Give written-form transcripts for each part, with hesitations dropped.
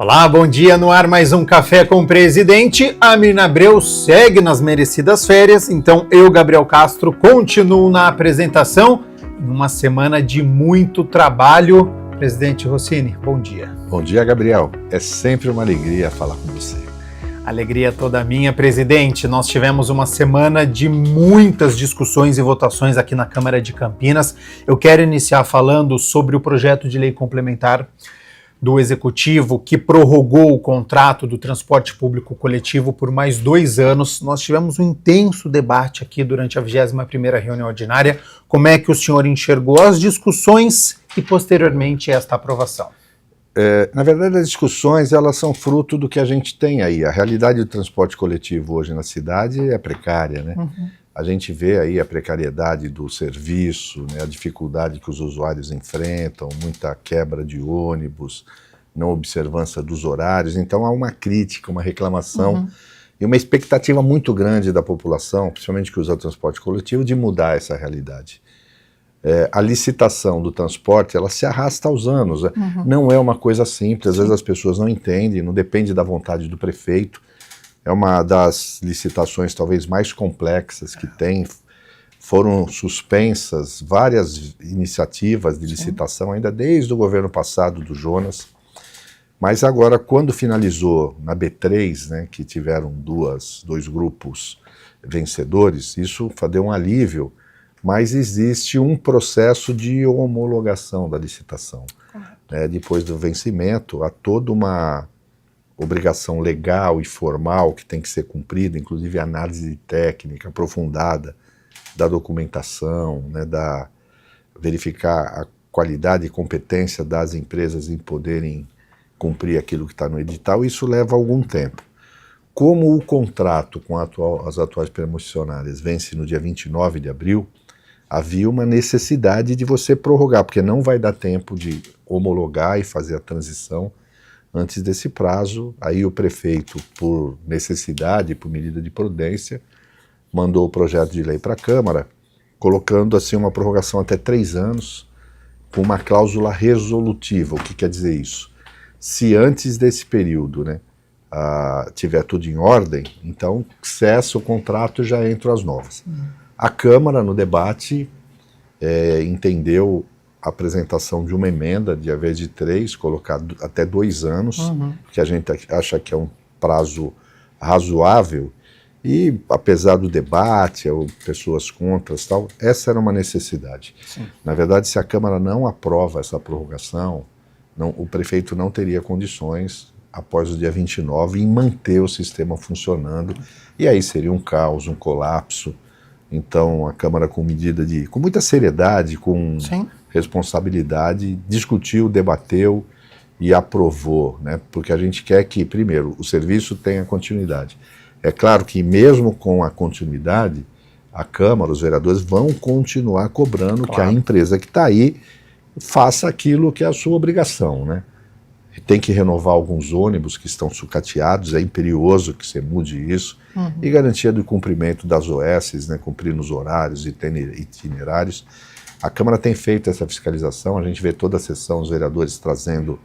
Olá, bom dia, no ar mais um Café com o Presidente. A Mirna Abreu segue nas merecidas férias, então eu, Gabriel Castro, continuo na apresentação em uma semana de muito trabalho. Presidente Rossini, bom dia. Bom dia, Gabriel. É sempre uma alegria falar com você. Alegria toda minha, presidente. Nós tivemos uma semana de muitas discussões e votações aqui na Câmara de Campinas. Eu quero iniciar falando sobre o projeto de lei complementar do Executivo que prorrogou o contrato do transporte público coletivo por mais 2 anos. Nós tivemos um intenso debate aqui durante a 21ª reunião ordinária. Como é que o senhor enxergou as discussões e posteriormente esta aprovação? Na verdade, as discussões elas são fruto do que a gente tem aí. A realidade do transporte coletivo hoje na cidade é precária, né? Uhum. A gente vê aí a precariedade do serviço, né, a dificuldade que os usuários enfrentam, muita quebra de ônibus, não observância dos horários. Então há uma crítica, uma reclamação e uma expectativa muito grande da população, principalmente que usa o transporte coletivo, de mudar essa realidade. A licitação do transporte, ela se arrasta aos anos. Não é uma coisa simples, às vezes as pessoas não entendem, não depende da vontade do prefeito. É uma das licitações talvez mais complexas que tem. Foram suspensas várias iniciativas de licitação, ainda desde o governo passado do Jonas. Mas agora, quando finalizou na B3, né, que tiveram dois grupos vencedores, isso deu um alívio, mas existe um processo de homologação da licitação. Depois do vencimento, há toda uma obrigação legal e formal que tem que ser cumprida, inclusive análise técnica aprofundada da documentação, né, verificar a qualidade e competência das empresas em poderem cumprir aquilo que está no edital. Isso leva algum tempo. Como o contrato com as atuais permissionárias vence no dia 29 de abril, havia uma necessidade de você prorrogar, porque não vai dar tempo de homologar e fazer a transição antes desse prazo. Aí o prefeito, por necessidade, por medida de prudência, mandou o projeto de lei para a Câmara, colocando assim uma prorrogação até 3 anos, com uma cláusula resolutiva. O que quer dizer isso? Se antes desse período, né, tiver tudo em ordem, então cessa o contrato e já entram as novas. A Câmara, no debate, entendeu a apresentação de uma emenda, de ao invés de 3, colocar até 2 anos, que a gente acha que é um prazo razoável, e apesar do debate, pessoas contras e tal, essa era uma necessidade. Sim. Na verdade, se a Câmara não aprova essa prorrogação, o prefeito não teria condições, após o dia 29, em manter o sistema funcionando, e aí seria um caos, um colapso. Então a Câmara, com muita seriedade, com responsabilidade, discutiu, debateu e aprovou, né? Porque a gente quer que, primeiro, o serviço tenha continuidade. É claro que mesmo com a continuidade, a Câmara, os vereadores vão continuar cobrando que a empresa que está aí faça aquilo que é a sua obrigação, né? Tem que renovar alguns ônibus que estão sucateados, é imperioso que você mude isso, e garantia do cumprimento das OS, né, cumprir nos horários e itinerários. A Câmara tem feito essa fiscalização, a gente vê toda a sessão os vereadores trazendo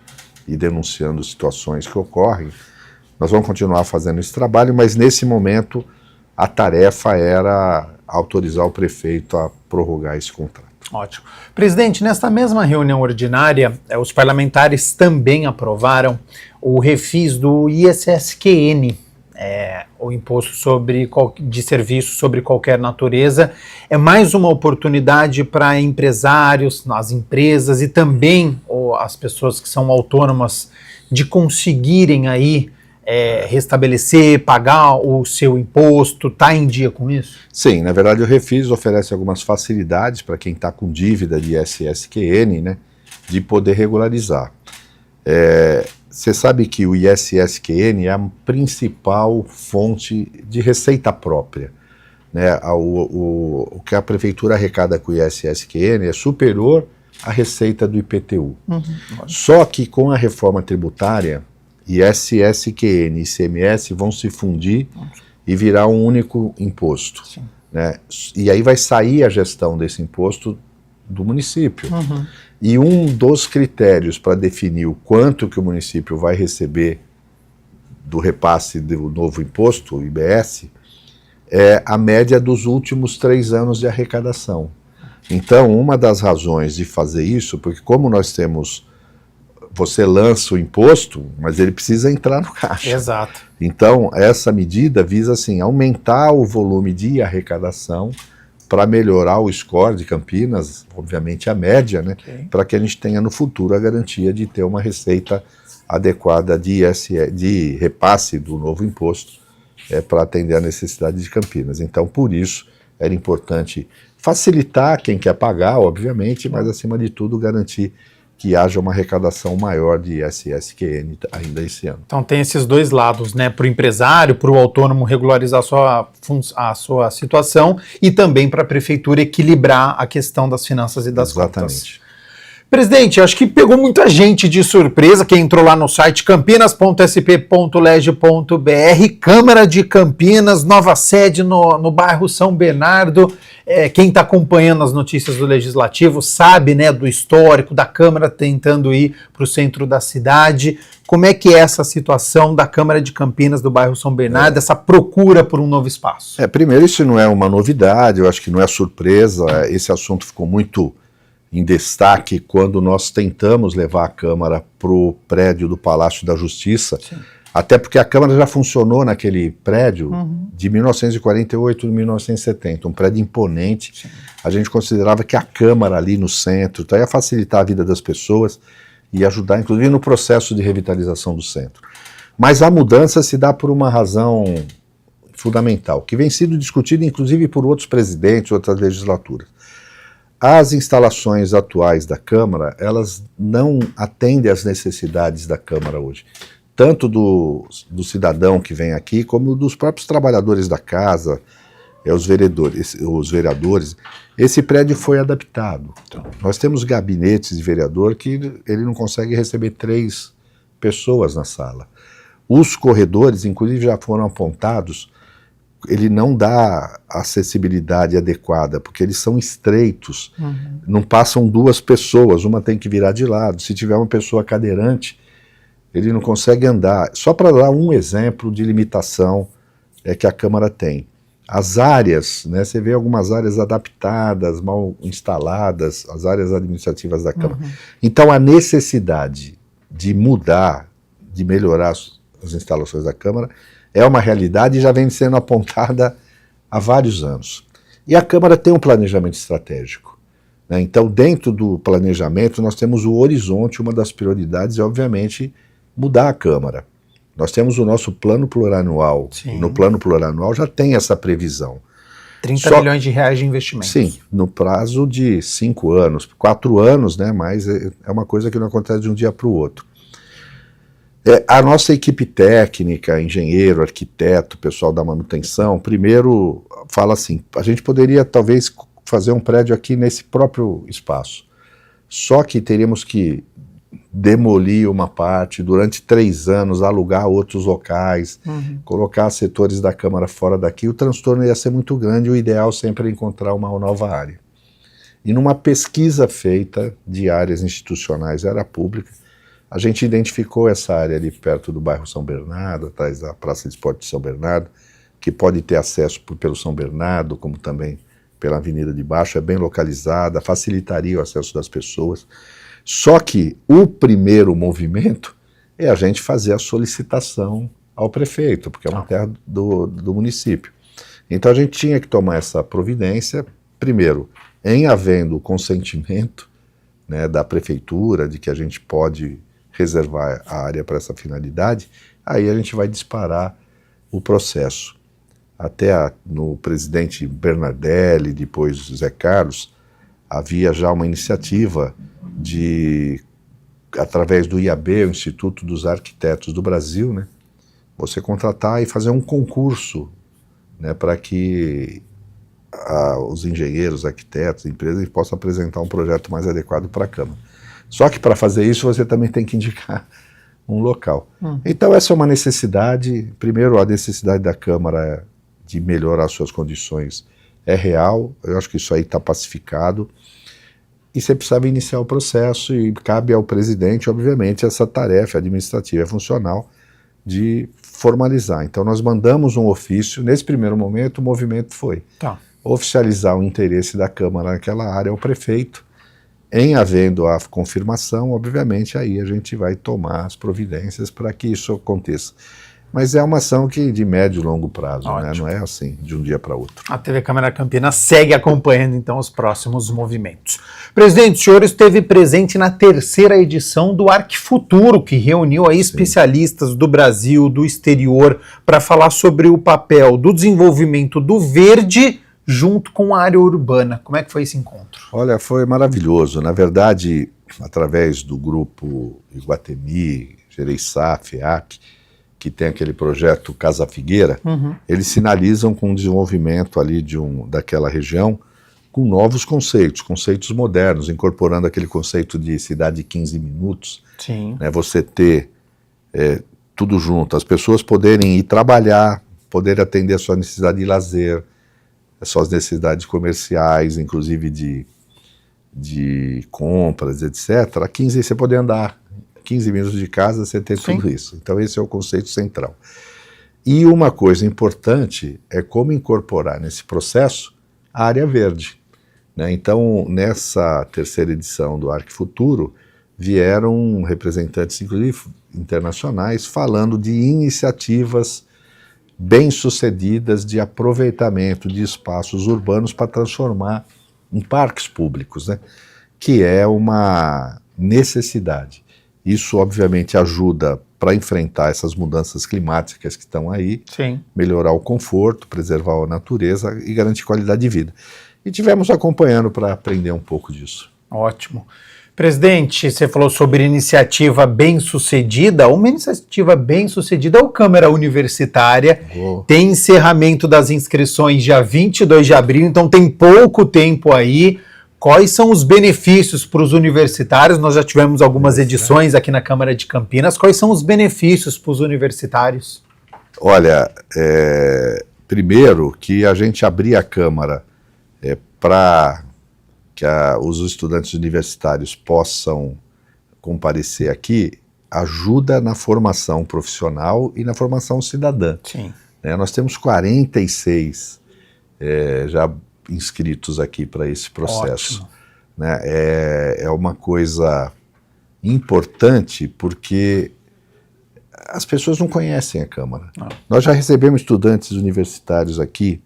e denunciando situações que ocorrem. Nós vamos continuar fazendo esse trabalho, mas nesse momento a tarefa era autorizar o prefeito a prorrogar esse contrato. Ótimo. Presidente, nesta mesma reunião ordinária, os parlamentares também aprovaram o refis do ISSQN, o imposto de serviço sobre qualquer natureza. É mais uma oportunidade para empresários, as empresas e também as pessoas que são autônomas de conseguirem aí restabelecer, pagar o seu imposto. Está em dia com isso? Sim, na verdade o refis oferece algumas facilidades para quem está com dívida de ISSQN, né, de poder regularizar. Você sabe que o ISSQN é a principal fonte de receita própria, né? O que a prefeitura arrecada com o ISSQN é superior à receita do IPTU. Só que com a reforma tributária, ISSQN e ICMS vão se fundir e virar um único imposto, né? E aí vai sair a gestão desse imposto do município. E um dos critérios para definir o quanto que o município vai receber do repasse do novo imposto, o IBS, é a média dos últimos 3 anos de arrecadação. Então, uma das razões de fazer isso, porque como nós temos, você lança o imposto, mas ele precisa entrar no caixa. Exato. Então, essa medida visa, assim, aumentar o volume de arrecadação para melhorar o score de Campinas, obviamente a média, né, para que a gente tenha no futuro a garantia de ter uma receita adequada de repasse do novo imposto para atender a necessidade de Campinas. Então, por isso, era importante facilitar quem quer pagar, obviamente, mas, acima de tudo, garantir que haja uma arrecadação maior de ISS-QN ainda esse ano. Então tem esses dois lados, né? Para o empresário, para o autônomo regularizar a sua situação e também para a prefeitura equilibrar a questão das finanças e das contas. Presidente, acho que pegou muita gente de surpresa, quem entrou lá no site campinas.sp.leg.br, Câmara de Campinas, nova sede no bairro São Bernardo. Quem está acompanhando as notícias do Legislativo sabe, né, do histórico da Câmara tentando ir para o centro da cidade. Como é que é essa situação da Câmara de Campinas, do bairro São Bernardo, essa procura por um novo espaço? Primeiro, isso não é uma novidade, eu acho que não é surpresa, esse assunto ficou muito em destaque quando nós tentamos levar a Câmara para o prédio do Palácio da Justiça, sim, até porque a Câmara já funcionou naquele prédio de 1948 e 1970, um prédio imponente. Sim. A gente considerava que a Câmara ali no centro ia facilitar a vida das pessoas e ajudar, inclusive, no processo de revitalização do centro. Mas a mudança se dá por uma razão fundamental, que vem sido discutida, inclusive, por outros presidentes, outras legislaturas. As instalações atuais da Câmara, elas não atendem às necessidades da Câmara hoje, tanto do cidadão que vem aqui, como dos próprios trabalhadores da casa, os vereadores. Esse prédio foi adaptado. Então, nós temos gabinetes de vereador que ele não consegue receber 3 pessoas na sala. Os corredores, inclusive, já foram apontados, ele não dá acessibilidade adequada, porque eles são estreitos, não passam 2 pessoas, uma tem que virar de lado. Se tiver uma pessoa cadeirante, ele não consegue andar. Só para dar um exemplo de limitação que a Câmara tem. As áreas, né, você vê algumas áreas adaptadas, mal instaladas, as áreas administrativas da Câmara. Então a necessidade de mudar, de melhorar as instalações da Câmara é uma realidade e já vem sendo apontada há vários anos. E a Câmara tem um planejamento estratégico, né? Então, dentro do planejamento, nós temos o horizonte, uma das prioridades é, obviamente, mudar a Câmara. Nós temos o nosso plano plurianual, e no plano plurianual já tem essa previsão. 30 milhões de reais de investimento. Sim, no prazo de 5 anos, 4 anos, né? Mas é uma coisa que não acontece de um dia para o outro. A nossa equipe técnica, engenheiro, arquiteto, pessoal da manutenção, primeiro fala assim, a gente poderia talvez fazer um prédio aqui nesse próprio espaço, só que teríamos que demolir uma parte, durante 3 anos alugar outros locais, colocar setores da Câmara fora daqui, o transtorno ia ser muito grande, o ideal sempre é encontrar uma nova área. E numa pesquisa feita de áreas institucionais, era pública, a gente identificou essa área ali perto do bairro São Bernardo, atrás da Praça de Esporte de São Bernardo, que pode ter acesso pelo São Bernardo, como também pela Avenida de Baixo, é bem localizada, facilitaria o acesso das pessoas. Só que o primeiro movimento é a gente fazer a solicitação ao prefeito, porque é uma terra do município. Então a gente tinha que tomar essa providência, primeiro, em havendo o consentimento, né, da prefeitura, de que a gente pode reservar a área para essa finalidade, aí a gente vai disparar o processo. Até no presidente Bernardelli, depois Zé Carlos, havia já uma iniciativa de, através do IAB, o Instituto dos Arquitetos do Brasil, né, você contratar e fazer um concurso, né, para que os engenheiros, arquitetos, empresas possam apresentar um projeto mais adequado para a Câmara. Só que para fazer isso você também tem que indicar um local. Então essa é uma necessidade, primeiro a necessidade da Câmara de melhorar suas condições é real, eu acho que isso aí está pacificado. e você precisava iniciar o processo e cabe ao presidente, obviamente, essa tarefa administrativa e funcional de formalizar. Então nós mandamos um ofício, nesse primeiro momento o movimento foi oficializar o interesse da Câmara naquela área ao prefeito, em havendo a confirmação, obviamente aí a gente vai tomar as providências para que isso aconteça. Mas é uma ação que de médio e longo prazo, né? Não é assim, de um dia para outro. A TV Câmara Campinas segue acompanhando, então, os próximos movimentos. Presidente, o senhor esteve presente na 3ª edição do Arquifuturo, que reuniu aí especialistas do Brasil, do exterior, para falar sobre o papel do desenvolvimento do verde junto com a área urbana. Como é que foi esse encontro? Olha, foi maravilhoso. Na verdade, através do grupo Iguatemi, Gereissá, FEAC, que tem aquele projeto Casa Figueira, eles sinalizam com o desenvolvimento ali daquela região com novos conceitos modernos, incorporando aquele conceito de cidade de 15 minutos. Sim. Né, você ter tudo junto, as pessoas poderem ir trabalhar, poderem atender a sua necessidade de lazer, as suas necessidades comerciais, inclusive de compras, etc. A 15 você poder andar. 15 minutos de casa, você tem tudo isso. Então esse é o conceito central. E uma coisa importante é como incorporar nesse processo a área verde. Né? Então, nessa 3ª edição do Arquifuturo, vieram representantes, inclusive internacionais, falando de iniciativas bem-sucedidas de aproveitamento de espaços urbanos para transformar em parques públicos, né? Que é uma necessidade. Isso, obviamente, ajuda para enfrentar essas mudanças climáticas que estão aí, melhorar o conforto, preservar a natureza e garantir qualidade de vida. E tivemos acompanhando para aprender um pouco disso. Ótimo. Presidente, você falou sobre iniciativa bem-sucedida. Uma iniciativa bem-sucedida é o Câmara Universitária. Tem encerramento das inscrições dia 22 de abril, então tem pouco tempo aí. Quais são os benefícios para os universitários? Nós já tivemos algumas edições aqui na Câmara de Campinas. Quais são os benefícios para os universitários? Olha, primeiro que a gente abrir a Câmara para que os estudantes universitários possam comparecer aqui, ajuda na formação profissional e na formação cidadã. Sim. Nós temos 46 já inscritos aqui para esse processo. Né? É uma coisa importante porque as pessoas não conhecem a Câmara. Nós já recebemos estudantes universitários aqui,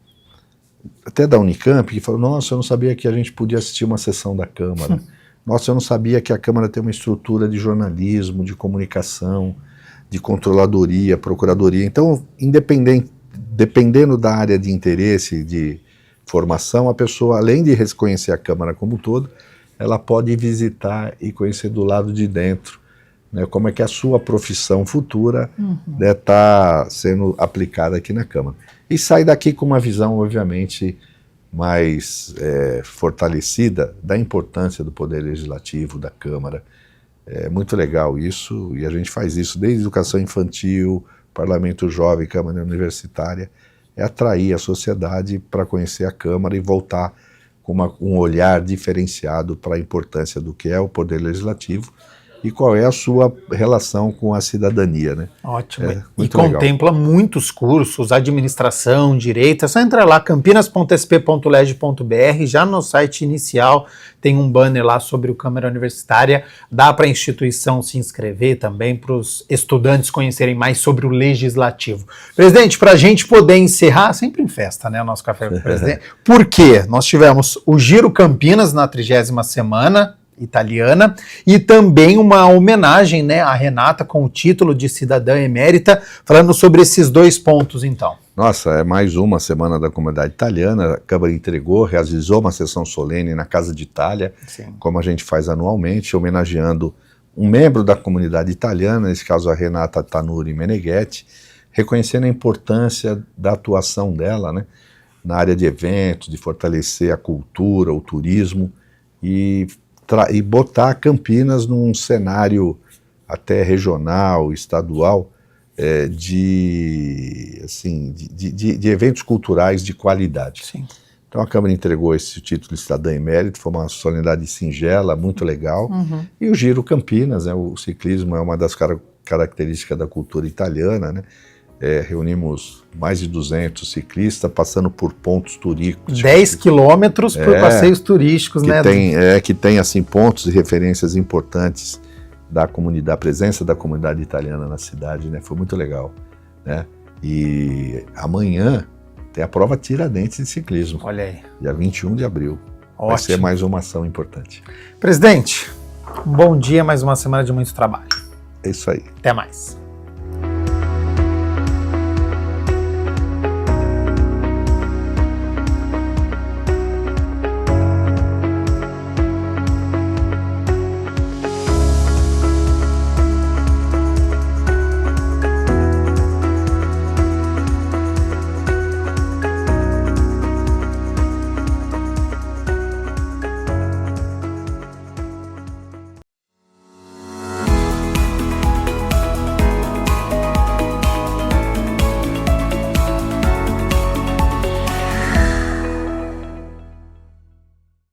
até da Unicamp, que falaram: nossa, eu não sabia que a gente podia assistir uma sessão da Câmara. Nossa, eu não sabia que a Câmara tem uma estrutura de jornalismo, de comunicação, de controladoria, procuradoria. Então, dependendo da área de interesse, de formação, a pessoa, além de reconhecer a Câmara como um todo, ela pode visitar e conhecer do lado de dentro, né, como é que a sua profissão futura está sendo aplicada aqui na Câmara. E sai daqui com uma visão, obviamente, mais fortalecida da importância do Poder Legislativo, da Câmara. É muito legal isso, e a gente faz isso desde educação infantil, Parlamento Jovem, Câmara Universitária, é atrair a sociedade para conhecer a Câmara e voltar com um olhar diferenciado para a importância do que é o Poder Legislativo e qual é a sua relação com a cidadania, né? Ótimo. E contempla muitos cursos, administração, direito. É só entrar lá, campinas.sp.leg.br, já no site inicial tem um banner lá sobre o Câmara Universitária. Dá para a instituição se inscrever também, para os estudantes conhecerem mais sobre o Legislativo. Presidente, para a gente poder encerrar, sempre em festa, né, o nosso Café com o Presidente, por quê? Nós tivemos o Giro Campinas na 30ª semana italiana e também uma homenagem, né, à Renata com o título de cidadã emérita, falando sobre esses dois pontos, então. Nossa, é mais uma semana da comunidade italiana. A Câmara entregou, realizou uma sessão solene na Casa de Itália, como a gente faz anualmente, homenageando um membro da comunidade italiana, nesse caso a Renata Tanuri Meneghetti, reconhecendo a importância da atuação dela, né, na área de eventos, de fortalecer a cultura, o turismo e botar Campinas num cenário até regional, estadual, de eventos culturais de qualidade. Sim. Então a Câmara entregou esse título de cidadã emérito, foi uma solenidade singela, muito legal. E o Giro Campinas, né, o ciclismo é uma das características da cultura italiana, né? Reunimos mais de 200 ciclistas passando por pontos turísticos. 10 quilômetros por passeios turísticos, que né? Que tem assim, pontos e referências importantes da presença da comunidade italiana na cidade, né? Foi muito legal, né? E amanhã tem a prova Tiradentes de ciclismo. Olha aí. Dia 21 de abril. Ótimo. Vai ser mais uma ação importante. Presidente, um bom dia, mais uma semana de muito trabalho. É isso aí. Até mais.